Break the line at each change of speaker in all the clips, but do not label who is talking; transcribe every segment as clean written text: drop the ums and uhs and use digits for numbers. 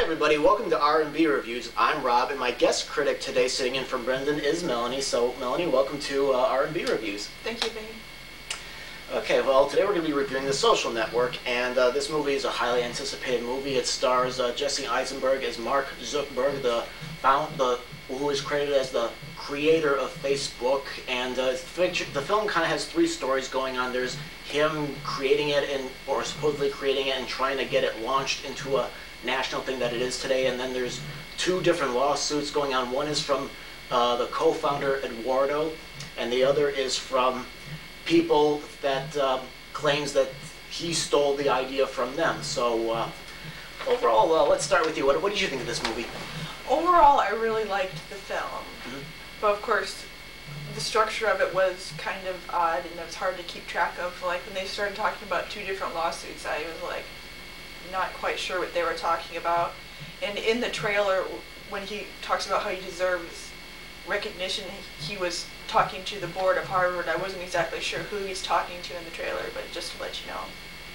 everybody, welcome to R&B Reviews. I'm Rob, and my guest critic today sitting in for Brendan is Melanie. So, Melanie, welcome to R&B Reviews.
Thank you, babe.
Okay, well, today we're going to be reviewing The Social Network, and this movie is a highly anticipated movie. It stars Jesse Eisenberg as Mark Zuckerberg, who is credited as the creator of Facebook, and the film kind of has three stories going on. There's him creating it, or supposedly creating it, and trying to get it launched into a national thing that it is today, and then there's two different lawsuits going on. One is from the co-founder Eduardo, and the other is from people that claims that he stole the idea from them. So overall, let's start with you. What did you think of this movie?
Overall, I really liked the film, but of course the structure of it was kind of odd, and it was hard to keep track of. Like when they started talking about two different lawsuits, I was like not quite sure what they were talking about. And in the trailer, when he talks about how he deserves recognition, he was talking to the board of Harvard. I wasn't exactly sure who he's talking to in the trailer, but just to let you know.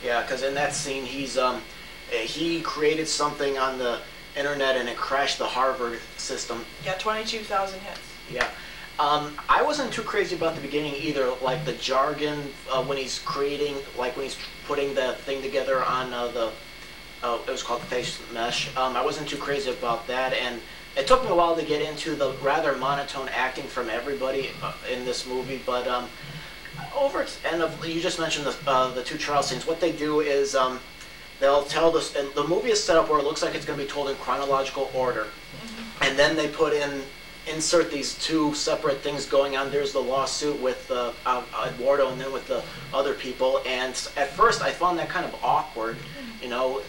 Yeah, because in that scene, he created something on the internet and it crashed the Harvard system. Yeah, 22,000 hits.
Yeah. I wasn't too crazy about the beginning either, like the jargon when he's creating, like when he's putting the thing together on it was called Face Mesh. I wasn't too crazy about that, and it took me a while to get into the rather monotone acting from everybody in this movie. But you just mentioned the two trial scenes. What they do is they'll tell this, and the movie is set up where it looks like it's going to be told in chronological order, and then they insert these two separate things going on. There's the lawsuit with Eduardo, and then with the other people. And at first, I found that kind of awkward. You know,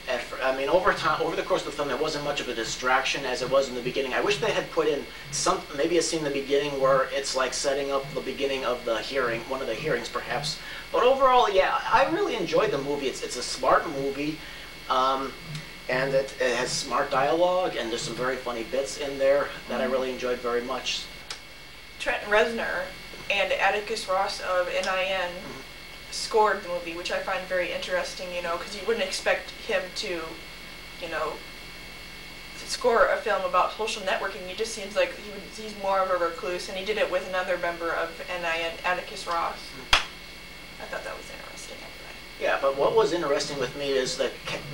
I mean, over the course of the film, it wasn't much of a distraction as it was in the beginning. I wish they had put in maybe a scene in the beginning where it's like setting up the beginning of the hearing, one of the hearings perhaps. But overall, yeah, I really enjoyed the movie. It's a smart movie, and it has smart dialogue, and there's some very funny bits in there that I really enjoyed very much.
Trent Reznor and Atticus Ross of NIN scored the movie, which I find very interesting, you know, because you wouldn't expect him to, you know, score a film about social networking. He just seems like he's more of a recluse, and he did it with another member of NIN, Atticus Ross. I thought that was interesting anyway.
Yeah, but what was interesting with me is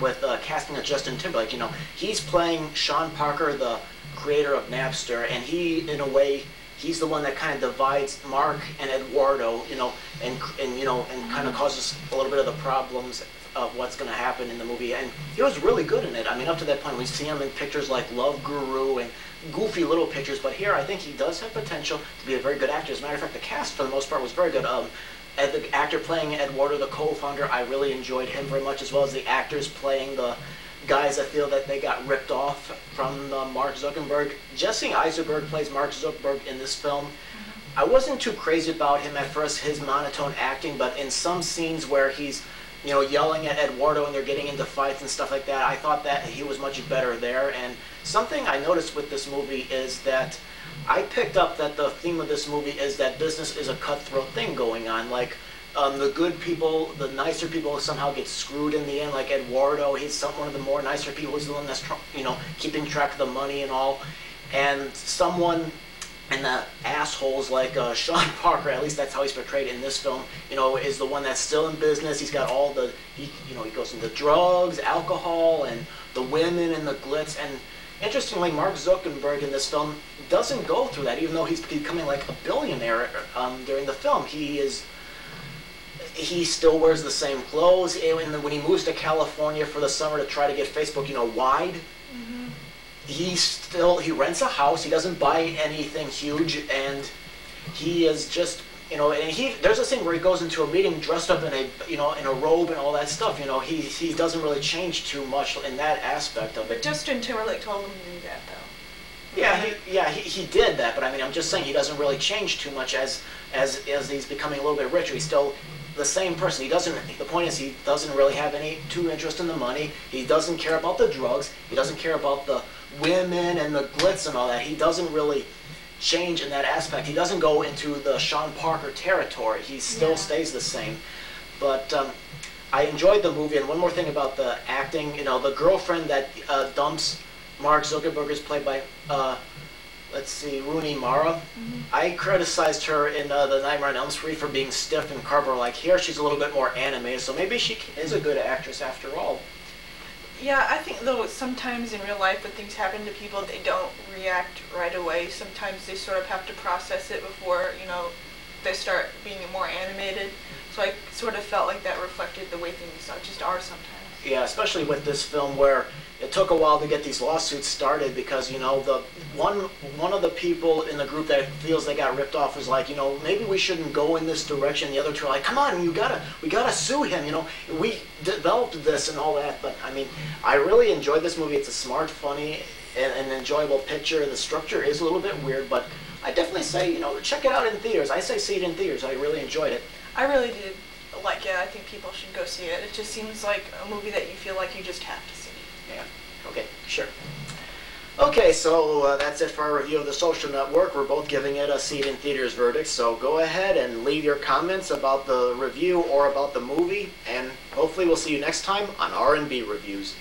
with casting of Justin Timberlake. You know, he's playing Sean Parker, the creator of Napster, and he, in a way, he's the one that kind of divides Mark and Eduardo, you know, and kind of causes a little bit of the problems of what's going to happen in the movie. And he was really good in it. I mean, up to that point, we see him in pictures like Love Guru and goofy little pictures. But here, I think he does have potential to be a very good actor. As a matter of fact, the cast, for the most part, was very good. The actor playing Eduardo, the co-founder, I really enjoyed him very much, as well as the actors playing the guys. I feel that they got ripped off from Mark Zuckerberg. Jesse Eisenberg plays Mark Zuckerberg in this film. I wasn't too crazy about him at first, his monotone acting, but in some scenes where he's, you know, yelling at Eduardo and they're getting into fights and stuff like that, I thought that he was much better there. And something I noticed with this movie is that I picked up that the theme of this movie is that business is a cutthroat thing going on. Like, the good people, the nicer people somehow get screwed in the end. Like Eduardo, he's one of the more nicer people. He's the one that's, you know, keeping track of the money and all. And the assholes like Sean Parker, at least that's how he's portrayed in this film, you know, is the one that's still in business. He's got all he goes into drugs, alcohol, and the women and the glitz. And interestingly, Mark Zuckerberg in this film doesn't go through that, even though he's becoming like a billionaire during the film. He still wears the same clothes, and when he moves to California for the summer to try to get Facebook, you know, wide, he rents a house. He doesn't buy anything huge, and he is just, you know, and there's a scene where he goes into a meeting dressed up in a robe and all that stuff. You know, he doesn't really change too much in that aspect of it.
Justin Timberlake told him to do that, though.
Yeah, he did that, but I mean, I'm just saying he doesn't really change too much as he's becoming a little bit richer. He's still the same person. The point is, he doesn't really have any interest in the money. He doesn't care about the drugs. He doesn't care about the women and the glitz and all that. He doesn't really change in that aspect. He doesn't go into the Sean Parker territory. He still stays the same. But I enjoyed the movie. And one more thing about the acting, you know, the girlfriend that dumps Mark Zuckerberg is played by, let's see, Rooney Mara. I criticized her in The Nightmare on Elm Street for being stiff and Carver-like. Here, she's a little bit more animated, so maybe she is a good actress after all.
Yeah, I think though sometimes in real life when things happen to people, they don't react right away. Sometimes they sort of have to process it before, you know, they start being more animated. So I sort of felt like that reflected the way things just are sometimes.
Yeah, especially with this film where it took a while to get these lawsuits started because, you know, the one of the people in the group that feels they got ripped off was like, you know, maybe we shouldn't go in this direction. The other two are like, come on, we gotta sue him, you know. We developed this and all that. But I mean, I really enjoyed this movie. It's a smart, funny, and an enjoyable picture. The structure is a little bit weird, but I definitely say, you know, check it out in theaters. I say see it in theaters. I really enjoyed it.
I really did like it. I think people should go see it. It just seems like a movie that you feel like you just have to see.
Yeah. Okay, sure. Okay, so that's it for our review of The Social Network. We're both giving it a see it in theaters verdict, so go ahead and leave your comments about the review or about the movie, and hopefully we'll see you next time on R&B Reviews.